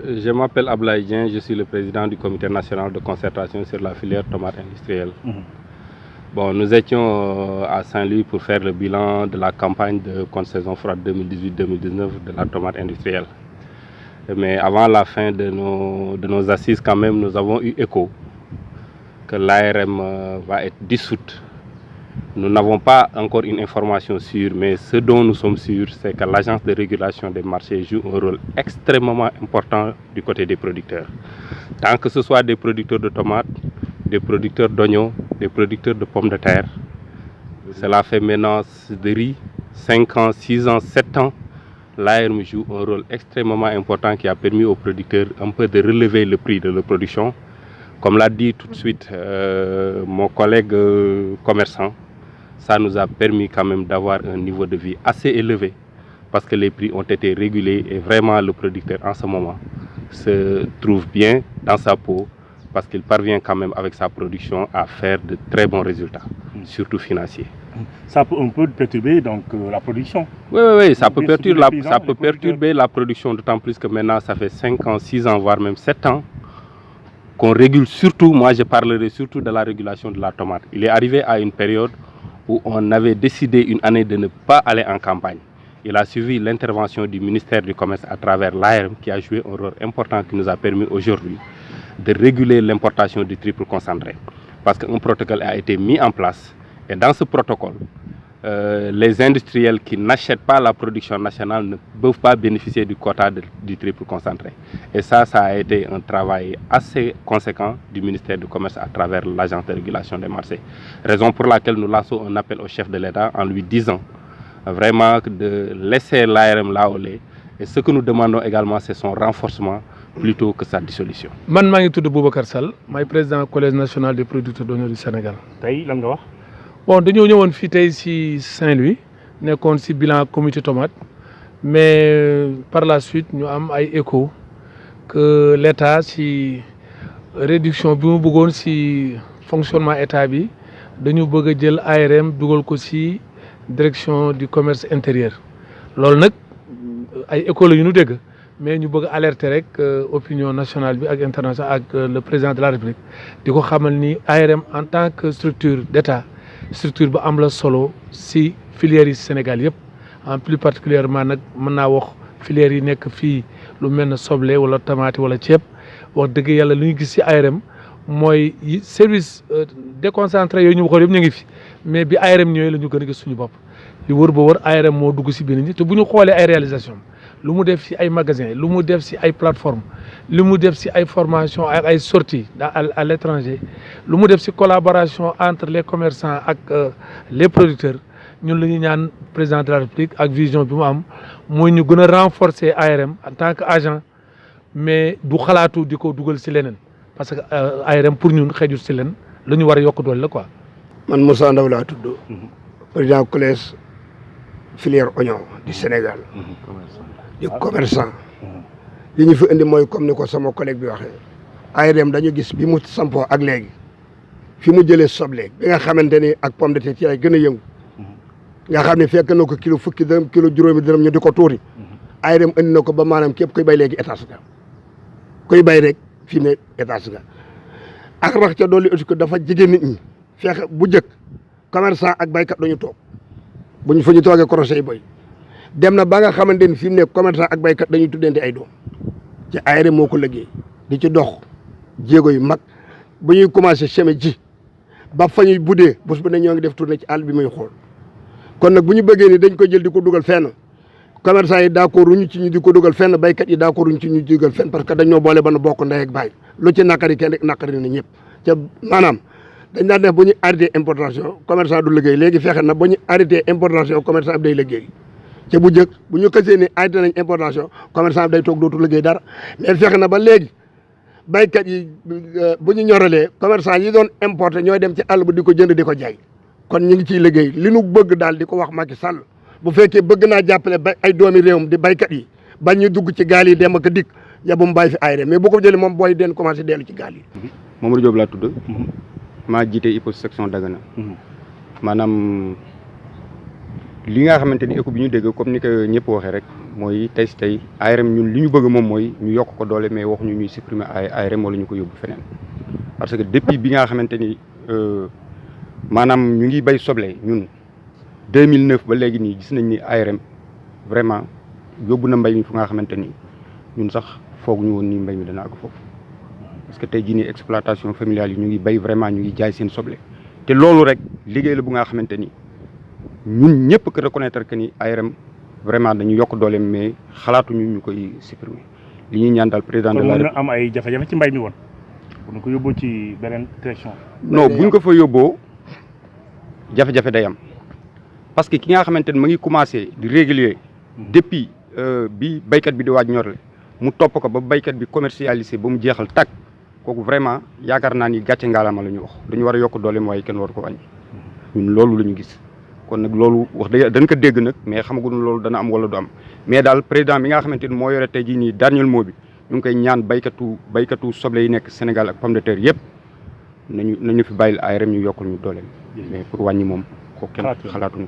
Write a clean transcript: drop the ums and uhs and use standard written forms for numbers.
Je m'appelle Ablaye Dieng, je suis le président du comité national de concertation sur la filière tomate industrielle. Bon, nous étions à Saint-Louis pour faire le bilan de la campagne de contre-saison froide 2018-2019 de la tomate industrielle. Mais avant la fin de nos assises, quand même, nous avons eu écho que l'ARM va être dissoute. Nous n'avons pas encore une information sûre, mais ce dont nous sommes sûrs, c'est que l'agence de régulation des marchés joue un rôle extrêmement important du côté des producteurs. Tant que ce soit des producteurs de tomates, des producteurs d'oignons, des producteurs de pommes de terre. Cela fait maintenant de riz, 5 ans, 6 ans, 7 ans. L'ARM joue un rôle extrêmement important qui a permis aux producteurs un peu de relever le prix de leur production. Comme l'a dit tout de suite mon collègue commerçant, ça nous a permis quand même d'avoir un niveau de vie assez élevé parce que les prix ont été régulés et vraiment le producteur en ce moment se trouve bien dans sa peau parce qu'il parvient quand même avec sa production à faire de très bons résultats, surtout financiers. Ça peut un peu perturber donc la production. Oui, ça peut perturber la production, d'autant plus que maintenant ça fait 5 ans, 6 ans, voire même 7 ans qu'on régule surtout, moi je parlerai surtout de la régulation de la tomate. Il est arrivé à une période où on avait décidé une année de ne pas aller en campagne. Il a suivi l'intervention du ministère du Commerce à travers l'ARM qui a joué un rôle important qui nous a permis aujourd'hui de réguler l'importation du triple concentré. Parce qu'un protocole a été mis en place et dans ce protocole, les industriels qui n'achètent pas la production nationale ne peuvent pas bénéficier du quota du triple concentré. Et ça a été un travail assez conséquent du ministère du Commerce à travers l'agence de régulation des marchés. Raison pour laquelle nous lançons un appel au chef de l'État en lui disant vraiment de laisser l'ARM là où elle est. Et ce que nous demandons également, c'est son renforcement plutôt que sa dissolution. Man maa ngi tudd Boubacar Sall maay président collège national des producteurs d'oignons du Sénégal. tey lan nga wax. Bon dañoo ñëwoon fii tey si Saint-Louis nekkoon si bilan comité tomate mais par la suite ñu am ay écho que l'État si réduction bi mu bëggoon si fonctionnement état bi dañu bëgg a jël ARM dugal ko si direction du commerce intérieur loolu nag ay écho la yu ñu dégg mais ñu bëgg alerter rek opinion nationale bi ak internationale ak le président de la République di ko xamal ni ARM en tant que structure d'État structure bu am la solo si filières yi Sénégal yëpp en plus particulièrement nag mën naa wax filières yi nekk fii lu mel ne soble wala tomate wala ceeb wax dëgg yàlla lu ñu gis si ARM mooy service déconcentré yooyu ñu waxoon yëpp ñu ngi fi mais bi ARM ñëwee la ñu gën a gis suñu bopp li wër ba wër ARM moo dugg si biir ñi te bu ñu xoolee ay réalisation lu mu def si ay magasins lu mu def si ay plateformes lu mu def si ay formations ak ay sorties à l'étranger lu mu def si collaboration entre les commerçants ak les producteurs ñun la ñu ñaan président de la République ak vision bi mu am mooy ñu gën a renforcer ARM en tant que agent mais du xalaatu di ko dugal si leneen parce que ARM pour ñun xëjul si leen la ñu war a yokk doole la quoi. man Moussa Ndaw laa tudd président collège filière oignon du Sénégal. di commerçant li ñu fi indi mooy comme ni ko sama collègue bi waxee ARM dañu gis bi mu sampoo ak léegi fi mu jëlee soble bi nga xamante ni ak pomme de terre ci lay gën a yëngu nga xam ne fekk na ko kilo fukki dërëm kilo juróomi dërëm ñu di ko tuuri ARM indi na ko ba maanaam képp kuy bay léegi étage ga kuy bay rek fii ne étage ga ak rax ca dolli aussi que dafa jigéen nit ñi fekk bu njëkk commerçant ak baykat dañu toog bu ñu fa ñu toogee crochet yi boy dem na ba nga xamante ni fi mu ne commerçant ak baykat dañuy tuddante ay doom ci ARM moo ko liggéey di ci dox jéego yu mag bu ñuy commencé chemin ji ba fa ñuy buddee bés bu ne ñoo ngi def tournée ci àll bi muy xool kon nag bu ñu bëggee ni dañ ko jël di ko dugal fenn commerçant yi d'accord ruñu ci ñu di ko dugal fenn baykat yi d'accord ruñu ci ñu dugal fenn parce que dañoo boole ba na bokk ndey ak baay lu ci naqari kenn naqari na ñëpp te maanaam dañ daan def bu ñu arrêté importation commerçant du liggéey léegi fexe na bu ñu arrêté importation commerçant bi day liggéey te bu njëkk bu ñu xasee ni arrêté nañ importation commerçant bi day toog dootu liggéey dara mais fexe na ba léegi baykat yi bu ñu ñoralee commerçant yi doon importé ñooy dem ci àll ba di ko jënd di ko jaay kon ñu ngi ciy liggéey li nu bëgg daal di ko wax Macky Sall bu fekkee bëgg naa jàppale ba ay doomi réewam di baykat yi bañ ñu dugg ci gaal yi dem ak dikk yabu mu bàyyi fi ARM mais bu ko jëlee moom booy den commencé dellu ci gaal yi. Mamadou Diop laa tudd. maa jiite IPO section Dagana. maanaam li nga xamante ni éco bi ñu dégg comme ni ko ñëpp waxee rek mooy tey si tey ARM ñun li ñu bëgg moom mooy ñu yokk ko doole mais waxuñu ñuy supprimer ARM wala ñu ko yóbbu feneen parce que depuis bi nga xamante ni maanaam ñu ngi bay soble ñun 2009 ba léegi nii gis nañ ni ARM vraiment yóbbu na mbay mi fu nga xamante ni ñun sax fooguñu woon ni mbay mi dana àgg foofu parce que tey jii nii exploitation familiale yi ñu ngi bay vraiment ñu ngi jaay seen soble te loolu rek liggéey la bu nga xamante ni ñun ñëpp que reconnaître que ni ARM vraiment dañu yokk dooleem mais xalaatuñu ñu koy supprimer li ñuy ñaan daal président de la République am ay jafe-jafe ci mbay mi woon bu ñu ko yóbboo ci beneen direction. non bu ñu ko fa yóbboo jafe-jafe day am parce que ki nga xamante ni ma ngi commencé di régulier depuis bi baykat bi di waaj ñorle mu topp ko ba baykat bi commercialisé ba mu jeexal tàkk kooku vraiment yaakaar naa ni gàcce ngaalama la ñu wax dañu war a yokk dooleem waaye kenn waru ko wàññi ñun loolu la ñu gis kon nag loolu wax dëgg dañ ko dégg nag mais xamaguñu loolu dana am wala du am mais daal président bi nga xamante ni moo yore tey jii nii dernier mot bi ñu ngi koy ñaan baykatu soble yi nekk Sénégal ak pomme de terre yëpp nañu fi bàyyil ARM ñu yokkul ñu dooleem mais pour wàññi moom ko kenn xalaatuñu